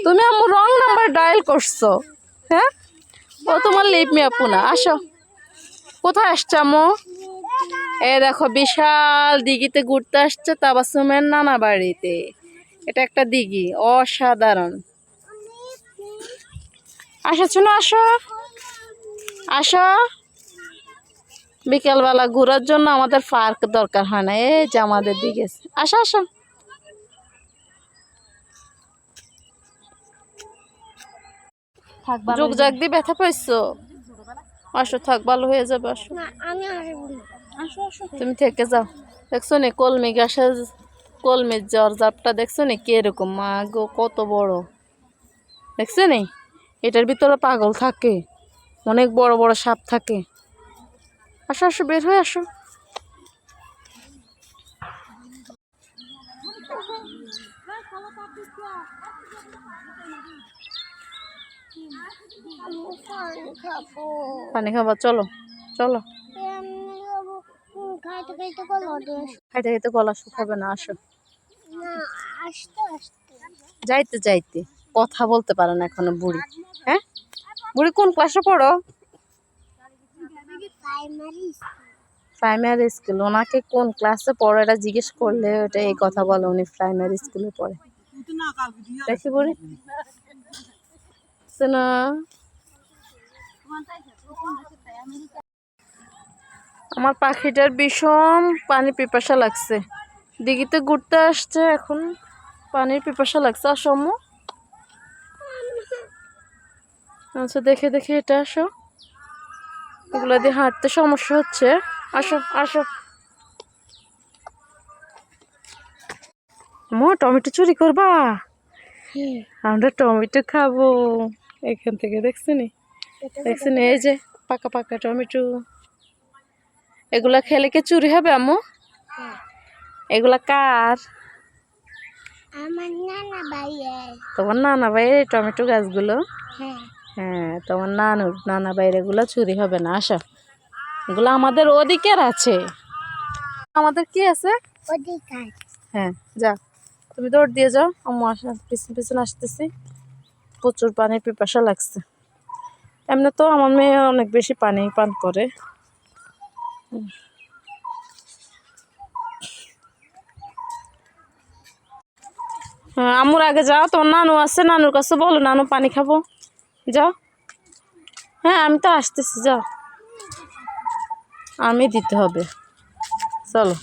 তুমি আম্মু wrong number dial করছো। হ্যাঁ, ও তোমার লিভ মি আপু না। আসো, কোথায় আসছে আম্মু? এ দেখো বিশাল দিঘিতে ঘুরতে আসছে তাবাসসুমের নানা বাড়িতে। এটা একটা দিঘি, অসাধারণ। আসো চলো, আসো আসো। বিকেলবেলা ঘোরার জন্য আমাদের পার্ক দরকার হয় না, এই যে আমাদের দিকে। আসো আসো। যোগ জাগ দিয়ে ব্যথা পাইছো? আসো, থাক, ভালো হয়ে যাবে। আসো, তুমি থেকে যাও। দেখছো নি কলমি গাছের কলমির জ্বরজাপটা? দেখছো নি কিরকম? মা গো, কত বড়! দেখছো নি? এটার ভিতরে পাগল থাকে, অনেক বড় বড় সাপ থাকে। আসো আসো, বের হয়ে আসো। পানি খাবা? চলো চলো। খাইতে খাইতে গলা শুকাবে না। আসো। যাইতে যাইতে কথা বলতে পারে না এখনো বুড়ি। হ্যাঁ, বুড়ি কোন ক্লাসে পড়ো? Primary school. ওনাকে কোন ক্লাসে পড়ো এটা জিজ্ঞেস করলে ওটা এই কথা বলে, উনি প্রাইমারি স্কুলে পড়ে। দেখি বুড়ি না। আমার পাখিটার ভীষণ পানি পিপাসা লাগছে, দিঘিতে ঘুরতে আসছে, এখন পানির পিপাসা লাগছে। আসো আম্মু। আচ্ছা, দেখে দেখে এটা আসো, এগুলো দিয়ে হাঁটতে সমস্যা হচ্ছে। আসো আসো। আম্মু, টমেটো চুরি করবা? আমরা টমেটো খাবো এখান থেকে। দেখছি নি, দেখছি নি, এই যে পাকা পাকা টমেটো। এগুলা খেলে কি চুরি হবে আম্মু? এগুলা কার? তোমার নানা ভাইয়ের টমেটো গাছগুলো? হ্যাঁ, তোমার নানা ভাইয়ের এগুলো চুরি হবে না। আসো, এগুলো আমাদের অধিকার আছে। আমাদের কি আছে? হ্যাঁ, যা, তুমি দৌড় দিয়ে যাও। আম্মু আসা, পিছন পিছন আসতেছি। প্রচুর পানির পিপাসা লাগছে। এমনি তো আমার মেয়ে অনেক বেশি পানি পান করে। হ্যাঁ, আম্মুর আগে যাও, তোমার নানু আছে, নানুর কাছে বলো নানু পানি খাবো। যাও। হ্যাঁ, আমি তো আসতেছি, যাও। আমি দিতে হবে, চলো।